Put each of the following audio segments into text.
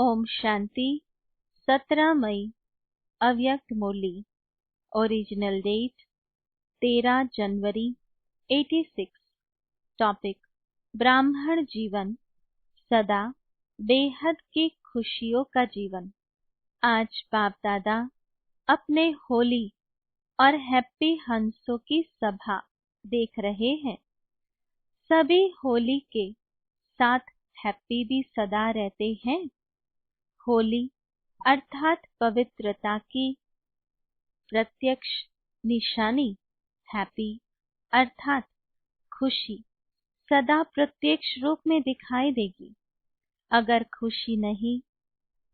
ओम शांति। 17 मई अव्यक्त मुरली। Original date 13 जनवरी 86। Topic ब्राह्मण जीवन, सदा बेहद की खुशियों का जीवन। आज बाप दादा अपने होली और हैप्पी हंसों की सभा देख रहे हैं। सभी होली के साथ हैप्पी भी सदा रहते हैं। होली अर्थात पवित्रता की प्रत्यक्ष निशानी, हैप्पी अर्थात खुशी सदा प्रत्यक्ष रूप में दिखाई देगी। अगर खुशी नहीं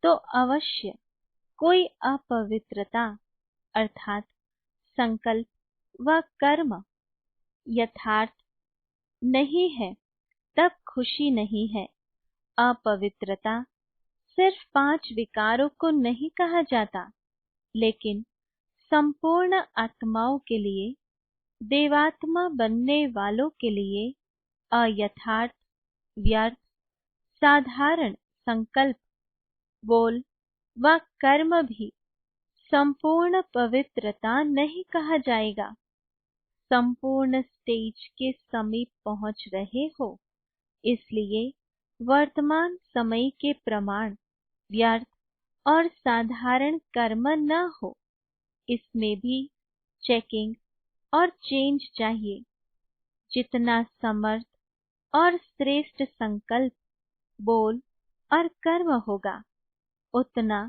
तो अवश्य कोई अपवित्रता अर्थात संकल्प व कर्म यथार्थ नहीं है, तब खुशी नहीं है। अपवित्रता सिर्फ 5 विकारों को नहीं कहा जाता, लेकिन संपूर्ण आत्माओं के लिए, देवात्मा बनने वालों के लिए अयथार्थ, व्यर्थ, साधारण संकल्प, बोल व कर्म भी संपूर्ण पवित्रता नहीं कहा जाएगा। संपूर्ण स्टेज के समीप पहुंच रहे हो, इसलिए वर्तमान समय के प्रमाण व्यर्थ और साधारण कर्म न हो। इसमें भी चेकिंग और चेंज चाहिए। जितना समर्थ और श्रेष्ठ संकल्प, बोल और कर्म होगा, उतना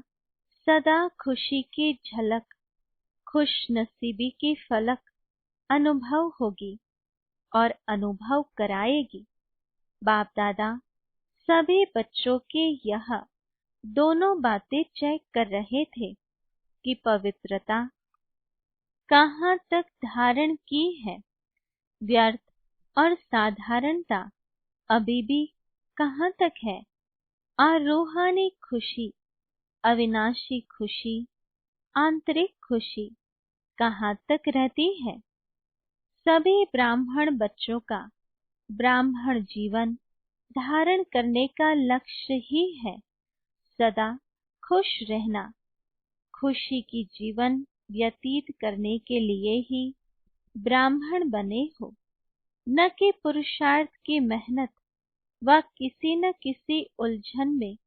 सदा खुशी की झलक, खुश नसीबी की फलक अनुभव होगी और अनुभव कराएगी। बाप दादा सभी बच्चों के यह दोनों बातें चेक कर रहे थे कि पवित्रता कहाँ तक धारण की है, व्यर्थ और साधारणता अभी भी कहाँ तक है, और रूहानी खुशी, अविनाशी खुशी, आंतरिक खुशी कहाँ तक रहती है। सभी ब्राह्मण बच्चों का ब्राह्मण जीवन धारण करने का लक्ष्य ही है सदा खुश रहना। खुशी की जीवन व्यतीत करने के लिए ही ब्राह्मण बने हो, न कि पुरुषार्थ की मेहनत व किसी न किसी उलझन में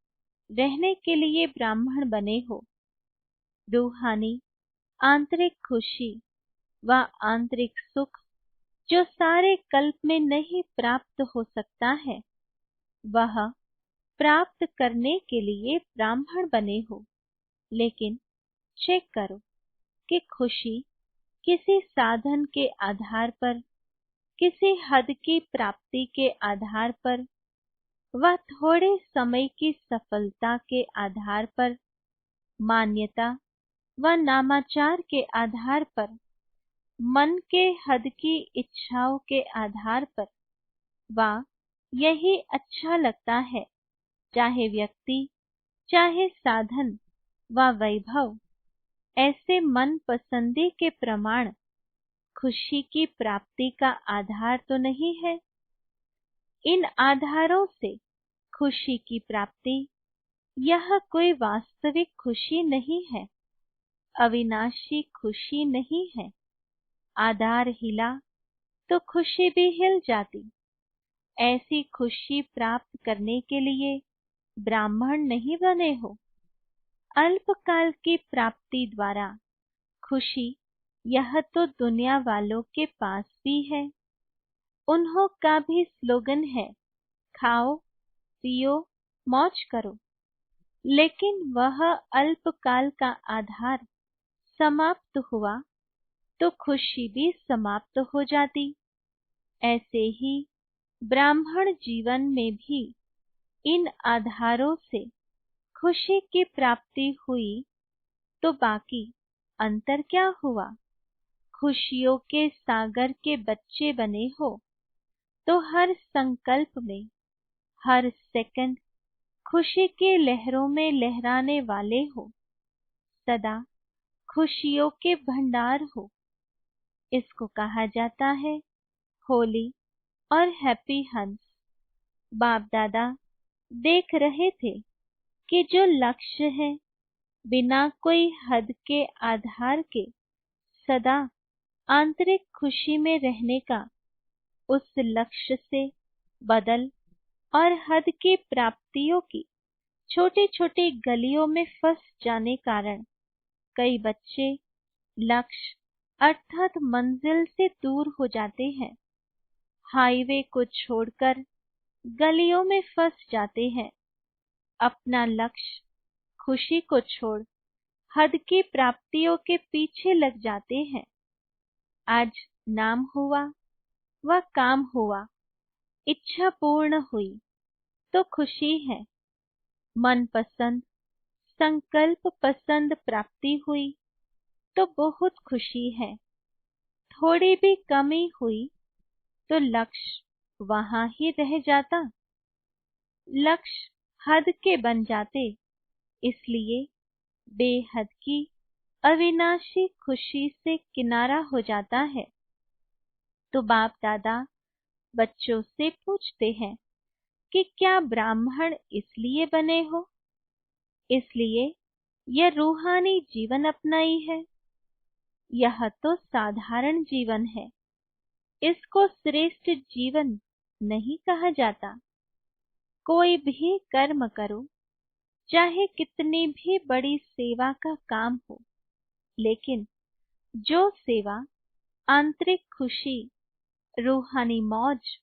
रहने के लिए ब्राह्मण बने हो। रूहानी आंतरिक खुशी व आंतरिक सुख जो सारे कल्प में नहीं प्राप्त हो सकता है, वह प्राप्त करने के लिए ब्राह्मण बने हो। लेकिन चेक करो कि खुशी किसी साधन के आधार पर, किसी हद की प्राप्ति के आधार पर व थोड़े समय की सफलता के आधार पर, मान्यता व नामाचार के आधार पर, मन के हद की इच्छाओं के आधार पर, व यही अच्छा लगता है, चाहे व्यक्ति, चाहे साधन व वैभव, ऐसे मन पसंदी के प्रमाण खुशी की प्राप्ति का आधार तो नहीं है। इन आधारों से खुशी की प्राप्ति यह कोई वास्तविक खुशी नहीं है, अविनाशी खुशी नहीं है। आधार हिला तो खुशी भी हिल जाती। ऐसी खुशी प्राप्त करने के लिए ब्राह्मण नहीं बने हो। अल्पकाल की प्राप्ति द्वारा खुशी यह तो दुनिया वालों के पास भी है। उन्हों का भी स्लोगन है, खाओ पियो मौज करो। लेकिन वह अल्पकाल का आधार समाप्त हुआ तो खुशी भी समाप्त हो जाती। ऐसे ही ब्राह्मण जीवन में भी इन आधारों से खुशी की प्राप्ति हुई तो बाकी अंतर क्या हुआ। खुशियों के सागर के बच्चे बने हो तो हर संकल्प में, हर सेकंड खुशी के लहरों में लहराने वाले हो, सदा खुशियों के भंडार हो। इसको कहा जाता है होली और हैप्पी हंस। बाप दादा देख रहे थे कि जो लक्ष्य है बिना कोई हद के आधार के सदा आंतरिक खुशी में रहने का, उस लक्ष्य से बदल और हद की प्राप्तियों की छोटी छोटी गलियों में फंस जाने कारण कई बच्चे लक्ष्य अर्थात मंजिल से दूर हो जाते हैं, हाईवे को छोड़कर गलियों में फंस जाते हैं, अपना लक्ष्य खुशी को छोड़ हद की प्राप्तियों के पीछे लग जाते हैं। आज नाम हुआ व काम हुआ, इच्छा पूर्ण हुई तो खुशी है, मन पसंद संकल्प पसंद प्राप्ति हुई तो बहुत खुशी है, थोड़ी भी कमी हुई तो लक्ष्य वहां ही रह जाता, लक्ष्य हद के बन जाते, इसलिए बेहद की अविनाशी खुशी से किनारा हो जाता है। तो बाप दादा बच्चों से पूछते हैं कि क्या ब्राह्मण इसलिए बने हो? इसलिए यह रूहानी जीवन अपनाई है? यह तो साधारण जीवन है, इसको श्रेष्ठ जीवन नहीं कहा जाता। कोई भी कर्म करो, चाहे कितनी भी बड़ी सेवा का काम हो, लेकिन जो सेवा आंतरिक खुशी, रूहानी मौज,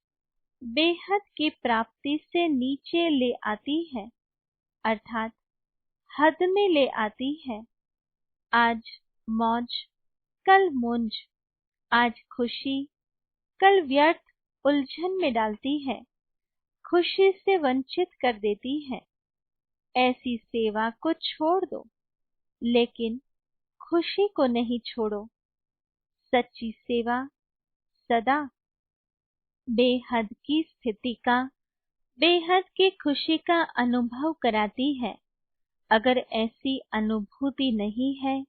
बेहद की प्राप्ति से नीचे ले आती है, अर्थात हद में ले आती है, आज मौज कल मुंज, आज खुशी कल व्यर्थ उलझन में डालती है, खुशी से वंचित कर देती है। ऐसी सेवा को छोड़ दो, लेकिन खुशी को नहीं छोड़ो। सच्ची सेवा सदा बेहद की स्थिति का, बेहद की खुशी का अनुभव कराती है। अगर ऐसी अनुभूति नहीं है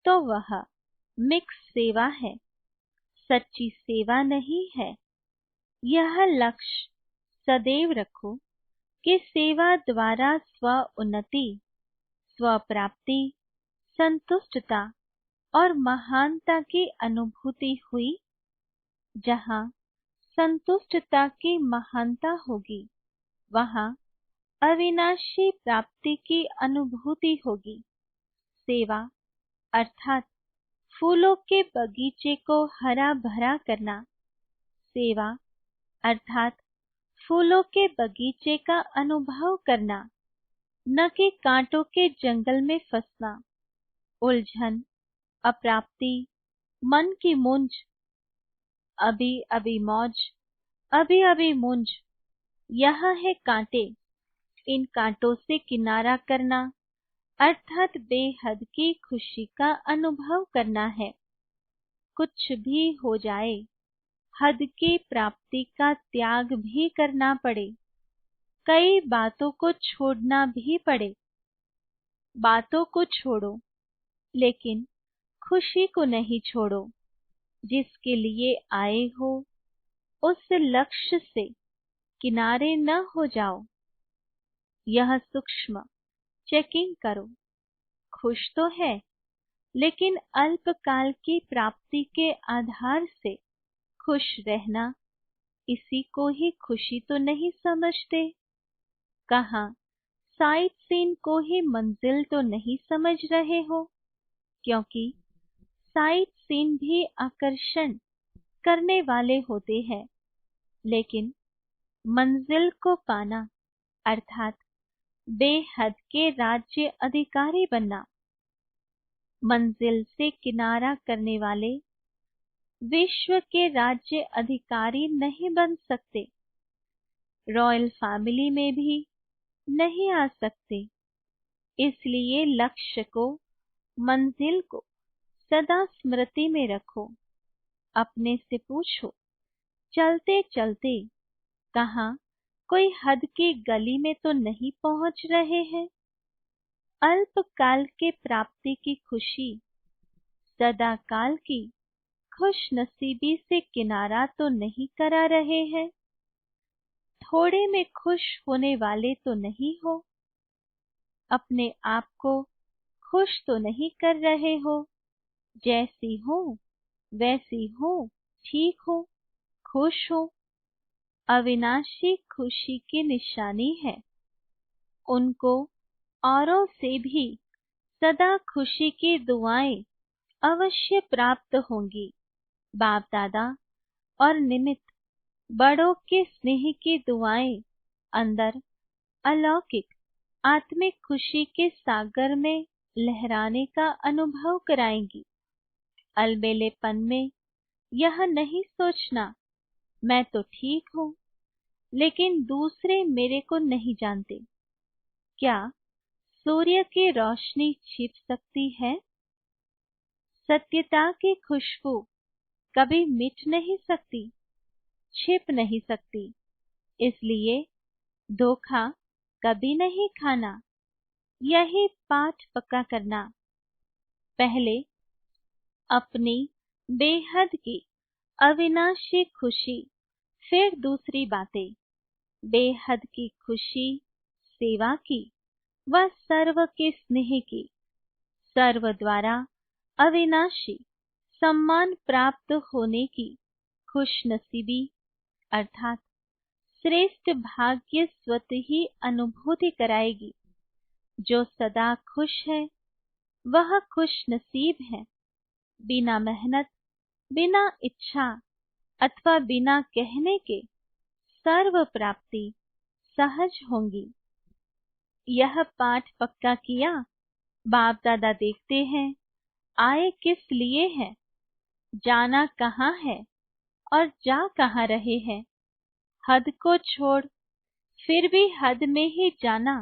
तो वह मिक्स सेवा है, सच्ची सेवा नहीं है। यह लक्ष्य सदैव रखो कि सेवा द्वारा स्व उन्नति, स्व प्राप्ति, संतुष्टता और महानता की अनुभूति हुई। जहाँ संतुष्टता की महानता होगी, वहाँ अविनाशी प्राप्ति की अनुभूति होगी। सेवा अर्थात फूलों के बगीचे को हरा भरा करना, सेवा अर्थात फूलों के बगीचे का अनुभव करना, न कि कांटों के जंगल में फंसना। उलझन, अप्राप्ति, मन की मूंज, अभी अभी मौज, अभी अभी मूंज, यह है कांटे। इन कांटों से किनारा करना अर्थात बेहद की खुशी का अनुभव करना है। कुछ भी हो जाए, हद की प्राप्ति का त्याग भी करना पड़े, कई बातों को छोड़ना भी पड़े। बातों को छोड़ो, लेकिन खुशी को नहीं छोड़ो। जिसके लिए आए हो, उस लक्ष्य से किनारे न हो जाओ। यह सूक्ष्म चेकिंग करो। खुश तो है, लेकिन अल्पकाल की प्राप्ति के आधार से खुश रहना, इसी को ही खुशी तो नहीं समझते। कहाँ साइट सीन को ही मंजिल तो नहीं समझ रहे हो, क्योंकि साइट सीन भी आकर्षण करने वाले होते हैं, लेकिन मंजिल को पाना अर्थात बेहद के राज्य अधिकारी बनना, मंजिल से किनारा करने वाले विश्व के राज्य अधिकारी नहीं बन सकते, रॉयल फैमिली में भी नहीं आ सकते। इसलिए लक्ष्य को, मंजिल को सदा स्मृति में रखो। अपने से पूछो, चलते चलते कहाँ कोई हद की गली में तो नहीं पहुंच रहे हैं? अल्पकाल के प्राप्ति की खुशी सदा काल की खुश नसीबी से किनारा तो नहीं करा रहे हैं? थोड़े में खुश होने वाले तो नहीं हो? अपने आप को खुश तो नहीं कर रहे हो। जैसी हूँ वैसी हूँ, ठीक हूँ, खुश हूँ। अविनाशी खुशी की निशानी है। उनको औरों से भी सदा खुशी की दुआएं अवश्य प्राप्त होंगी। बाप दादा और निमित्त बड़ों के स्नेह की दुआएं अंदर अलौकिक आत्मिक खुशी के सागर में लहराने का अनुभव कराएंगी। अलबेलेपन में यह नहीं सोचना मैं तो ठीक हूँ, लेकिन दूसरे मेरे को नहीं जानते। क्या सूर्य की रोशनी छिप सकती है? सत्यता की खुशबू कभी मिट नहीं सकती, छिप नहीं सकती। इसलिए धोखा कभी नहीं खाना, यही पाठ पक्का करना। पहले अपनी बेहद की अविनाशी खुशी, फिर दूसरी बातें। बेहद की खुशी सेवा की व सर्व के स्नेह की, सर्व द्वारा अविनाशी सम्मान प्राप्त होने की खुश नसीबी अर्थात श्रेष्ठ भाग्य स्वतः ही अनुभूति कराएगी। जो सदा खुश है वह खुश नसीब है। बिना मेहनत, बिना इच्छा अथवा बिना कहने के सर्व प्राप्ति सहज होंगी। यह पाठ पक्का किया। बाप दादा देखते हैं आए किस लिए हैं, जाना कहाँ है और जा कहाँ रहे हैं। हद को छोड़ फिर भी हद में ही जाना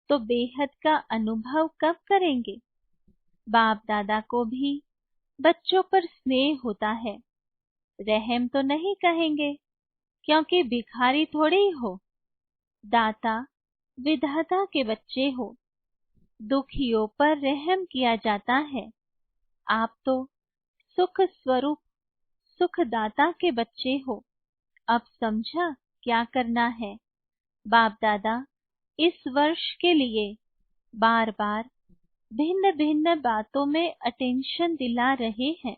तो बेहद का अनुभव कब करेंगे। बाप दादा को भी बच्चों पर स्नेह होता है। रहम तो नहीं कहेंगे, क्योंकि भिखारी थोड़े ही हो, दाता विधाता के बच्चे हो। दुखियों पर रहम किया जाता है। आप तो सुख स्वरूप सुखदाता के बच्चे हो। अब समझा क्या करना है। बाप दादा इस वर्ष के लिए बार बार भिन्न भिन्न बातों में अटेंशन दिला रहे हैं।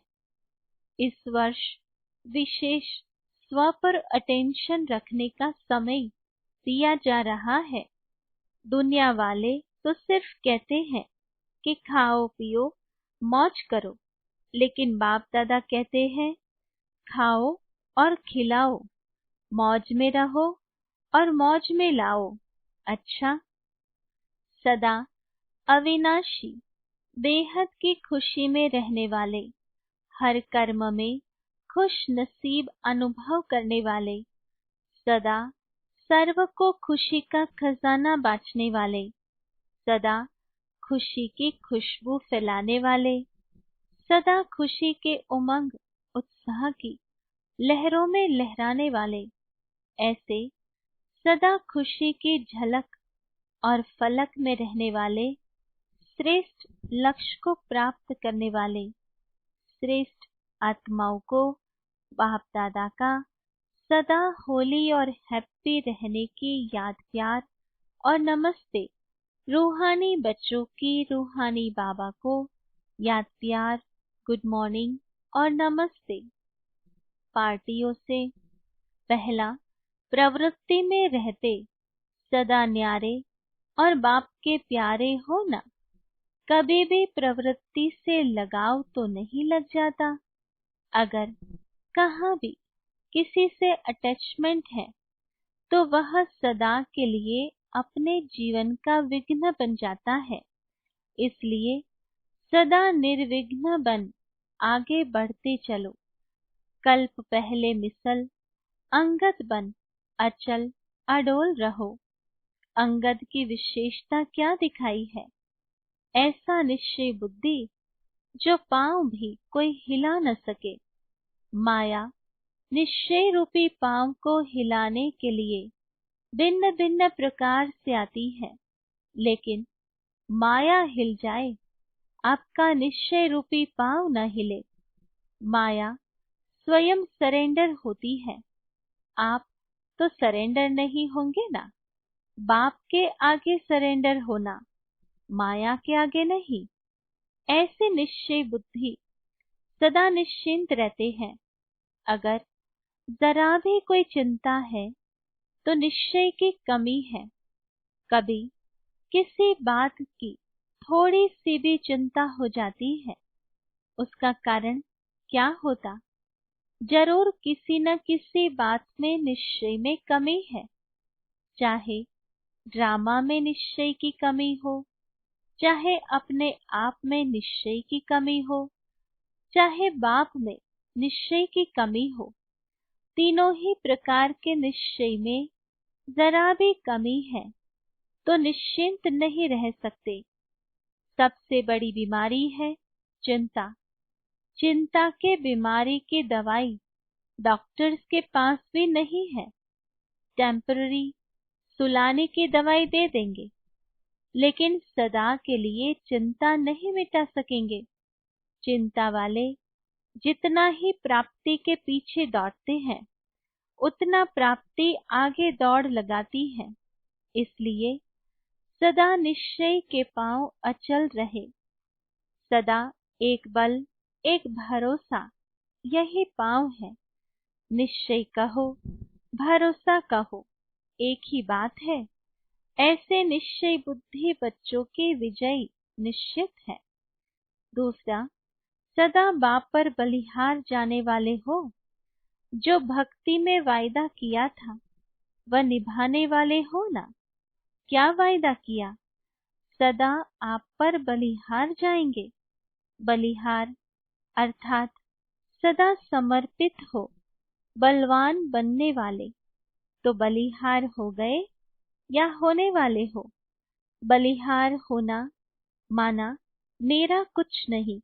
इस वर्ष विशेष स्व पर अटेंशन रखने का समय दिया जा रहा है। दुनिया वाले तो सिर्फ कहते हैं कि खाओ पियो मौज करो, लेकिन बाप दादा कहते हैं खाओ और खिलाओ, मौज में रहो और मौज में लाओ। अच्छा, सदा अविनाशी बेहद की खुशी में रहने वाले, हर कर्म में खुश नसीब अनुभव करने वाले, सदा सर्व को खुशी का खजाना बांटने वाले, सदा खुशी की खुशबू फैलाने वाले, सदा खुशी के उमंग उत्साह की लहरों में लहराने वाले, ऐसे सदा खुशी की झलक और फलक में रहने वाले, श्रेष्ठ लक्ष्य को प्राप्त करने वाले, श्रेष्ठ आत्माओं को बाप दादा का सदा होली और हैप्पी रहने की याद प्यार और नमस्ते। रूहानी बच्चों की रूहानी बाबा को याद प्यार, गुड मॉर्निंग और नमस्ते। पार्टियों से पहला, प्रवृत्ति में रहते सदा न्यारे और बाप के प्यारे हो ना। कभी भी प्रवृत्ति से लगाव तो नहीं लग जाता। अगर कहाँ भी किसी से अटैचमेंट है तो वह सदा के लिए अपने जीवन का विघ्न बन जाता है। इसलिए सदा निर्विघ्न बन आगे बढ़ते चलो। कल्प पहले मिसल अंगद बन अचल अडोल रहो। अंगद की विशेषता क्या दिखाई है? ऐसा निश्चय बुद्धि जो पांव भी कोई हिला न सके। माया निश्चय रूपी पांव को हिलाने के लिए भिन्न भिन्न प्रकार से आती है, लेकिन माया हिल जाए, आपका निश्चय रूपी पांव न हिले। माया स्वयं सरेंडर होती है। आप तो सरेंडर नहीं होंगे ना। बाप के आगे सरेंडर होना माया के आगे नहीं। ऐसे निश्चय बुद्धि सदा निश्चिंत रहते हैं। अगर जरा भी कोई चिंता है तो निश्चय की कमी है। कभी किसी बात की थोड़ी सी भी चिंता हो जाती है, उसका कारण क्या होता? जरूर किसी न किसी बात में निश्चय में कमी है। चाहे ड्रामा में निश्चय की कमी हो, चाहे अपने आप में निश्चय की कमी हो, चाहे बाप में निश्चय की कमी हो, तीनों ही प्रकार के निश्चय में जरा भी कमी है तो निश्चिंत नहीं रह सकते। सबसे बड़ी बीमारी है चिंता। चिंता के बीमारी की दवाई डॉक्टर्स के पास भी नहीं है। टेम्पररी सुलाने की दवाई दे देंगे, लेकिन सदा के लिए चिंता नहीं मिटा सकेंगे। चिंता वाले जितना ही प्राप्ति के पीछे दौड़ते हैं, उतना प्राप्ति आगे दौड़ लगाती है। इसलिए सदा निश्चय के पांव अचल रहे। सदा एक बल, एक भरोसा, यही पांव है। निश्चय कहो, भरोसा कहो, एक ही बात है। ऐसे निश्चय बुद्धि बच्चों की विजय निश्चित है। दूसरा, सदा बाप पर बलिहार जाने वाले हो। जो भक्ति में वायदा किया था वह निभाने वाले हो ना। क्या वायदा किया? सदा आप पर बलिहार जाएंगे। बलिहार अर्थात सदा समर्पित हो, बलवान बनने वाले। तो बलिहार हो गए या होने वाले हो? बलिहार होना माना मेरा कुछ नहीं,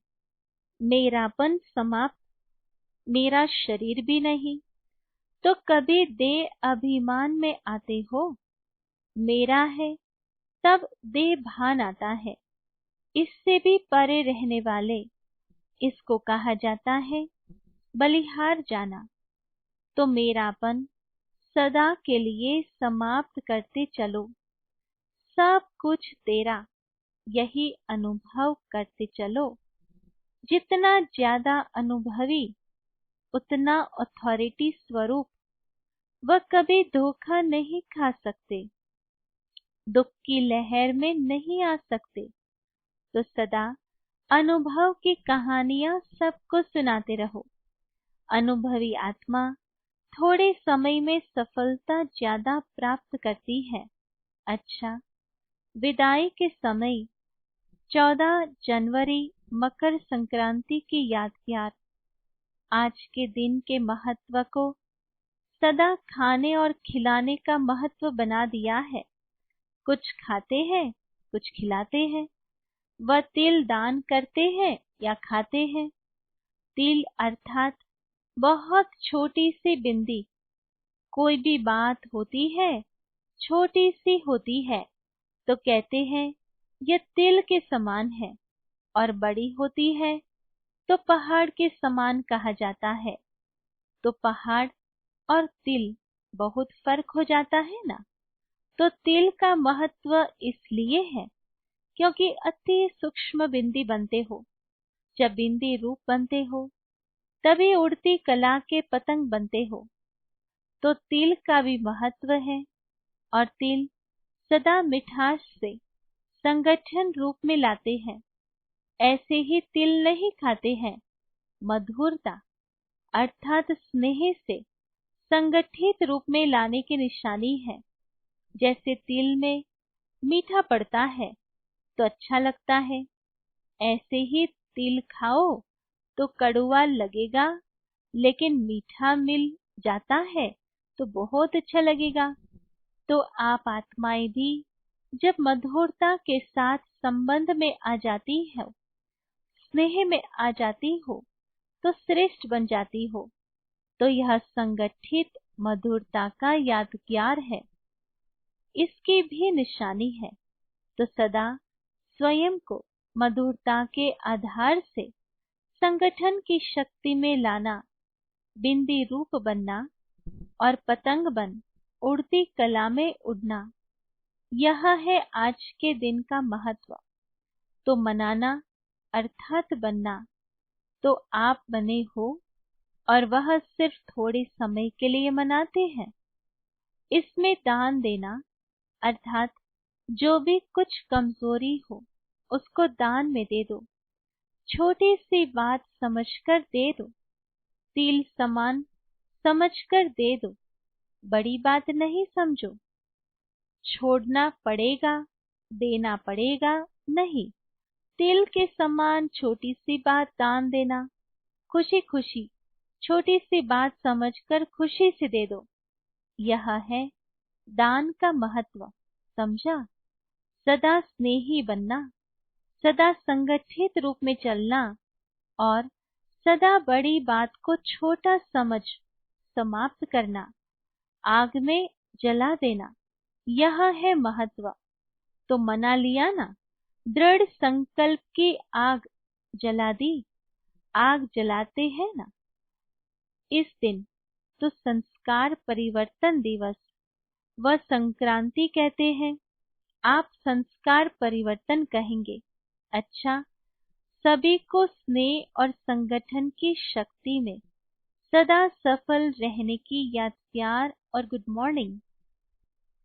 मेरापन समाप्त, मेरा शरीर भी नहीं। तो कभी देह अभिमान में आते हो, मेरा है, तब देह भान आता है। इससे भी परे रहने वाले, इसको कहा जाता है बलिहार जाना। तो मेरापन सदा के लिए समाप्त करते चलो। सब कुछ तेरा, यही अनुभव करते चलो। जितना ज्यादा अनुभवी, उतना अथॉरिटी स्वरूप। वह कभी धोखा नहीं खा सकते, दुख की लहर में नहीं आ सकते। तो सदा अनुभव की कहानियां सबको सुनाते रहो। अनुभवी आत्मा थोड़े समय में सफलता ज्यादा प्राप्त करती है। अच्छा, विदाई के समय 14 जनवरी मकर संक्रांति की यादगार आज के दिन के महत्व को सदा खाने और खिलाने का महत्व बना दिया है। कुछ खाते हैं, कुछ खिलाते हैं। वह तिल दान करते हैं या खाते हैं। तिल अर्थात बहुत छोटी सी बिंदी। कोई भी बात होती है, छोटी सी होती है तो कहते हैं यह तिल के समान है, और बड़ी होती है तो पहाड़ के समान कहा जाता है। तो पहाड़ और तिल बहुत फर्क हो जाता है ना। तो तिल का महत्व इसलिए है क्योंकि अति सूक्ष्म बिंदी बनते हो। जब बिंदी रूप बनते हो तभी उड़ती कला के पतंग बनते हो। तो तिल का भी महत्व है। और तिल सदा मिठास से संगठन रूप में लाते हैं। ऐसे ही तिल नहीं खाते हैं। मधुरता अर्थात स्नेह से संगठित रूप में लाने की निशानी है। जैसे तिल में मीठा पड़ता है तो अच्छा लगता है, ऐसे ही तिल खाओ तो कड़वा लगेगा, लेकिन मीठा मिल जाता है तो बहुत अच्छा लगेगा। तो आप आत्माएं भी जब मधुरता के साथ संबंध में आ जाती हो, स्नेह में आ जाती हो, तो श्रेष्ठ बन जाती हो। तो यह संगठित मधुरता का यादगार है, इसकी भी निशानी है। तो सदा स्वयं को मधुरता के आधार से संगठन की शक्ति में लाना, बिंदी रूप बनना और पतंग बन उड़ती कला में उड़ना, यह है आज के दिन का महत्व। तो मनाना अर्थात बनना तो आप बने हो और वह सिर्फ थोड़े समय के लिए मनाते हैं। इसमें दान देना अर्थात जो भी कुछ कमजोरी हो उसको दान में दे दो। छोटी सी बात समझकर दे दो, तिल समान समझकर दे दो, बड़ी बात नहीं समझो। छोड़ना पड़ेगा, देना पड़ेगा नहीं, तिल के समान छोटी सी बात दान देना, खुशी खुशी छोटी सी बात समझकर खुशी से दे दो। यह है दान का महत्व, समझा? सदा स्नेही बनना, सदा संगठित रूप में चलना और सदा बड़ी बात को छोटा समझ समाप्त करना, आग में जला देना, यह है महत्व। तो मना लिया ना, दृढ़ संकल्प की आग जला दी। आग जलाते हैं ना इस दिन, तो संस्कार परिवर्तन दिवस व संक्रांति कहते हैं, आप संस्कार परिवर्तन कहेंगे। अच्छा, सभी को स्नेह और संगठन की शक्ति में सदा सफल रहने की याद प्यार और गुड मॉर्निंग।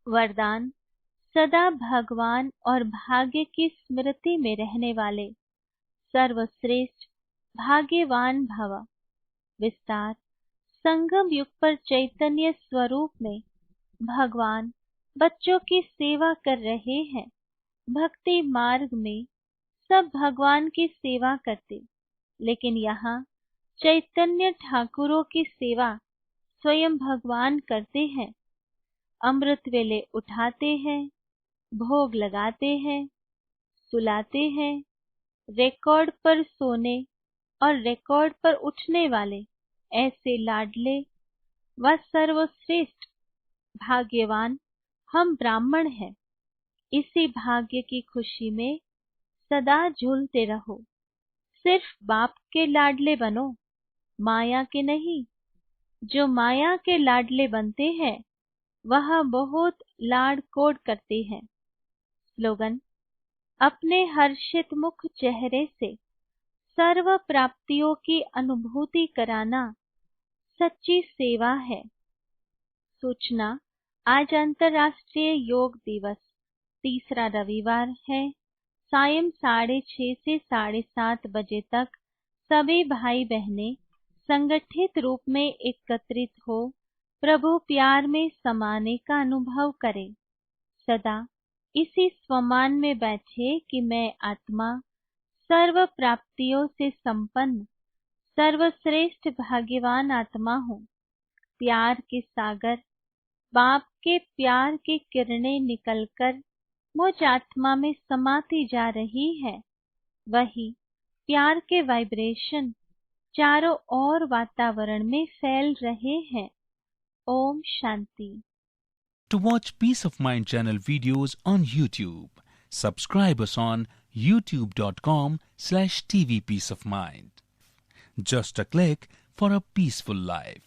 वरदान, सदा भगवान और भाग्य की स्मृति में रहने वाले सर्वश्रेष्ठ भाग्यवान भव। विस्तार, संगम युग पर चैतन्य स्वरूप में भगवान बच्चों की सेवा कर रहे हैं। भक्ति मार्ग में सब भगवान की सेवा करते, लेकिन यहाँ चैतन्य ठाकुरों की सेवा स्वयं भगवान करते हैं। अमृत वेले उठाते हैं, भोग लगाते हैं, सुलाते हैं। रिकॉर्ड पर सोने और रिकॉर्ड पर उठने वाले ऐसे लाडले व सर्वश्रेष्ठ भाग्यवान हम ब्राह्मण हैं। इसी भाग्य की खुशी में सदा झूलते रहो। सिर्फ बाप के लाडले बनो, माया के नहीं। जो माया के लाडले बनते हैं वह बहुत लाड कोड करते हैं। स्लोगन, अपने हर्षित मुख चेहरे से सर्व प्राप्तियों की अनुभूति कराना सच्ची सेवा है। सूचना, आज अंतर्राष्ट्रीय योग दिवस, तीसरा रविवार है। सायं 6:30 से 7:30 बजे तक सभी भाई बहनें संगठित रूप में एकत्रित हो प्रभु प्यार में समाने का अनुभव करें। सदा इसी स्वमान में बैठे कि मैं आत्मा सर्व प्राप्तियों से संपन्न सर्वश्रेष्ठ भाग्यवान आत्मा हूँ। प्यार के सागर बाप के प्यार की किरणें निकलकर मुझ आत्मा में समाती जा रही है। वही प्यार के वाइब्रेशन चारों ओर वातावरण में फैल रहे हैं। Om Shanti. To watch Peace of Mind channel videos on YouTube, subscribe us on youtube.com/tvpeaceofmind. Just a click for a peaceful life.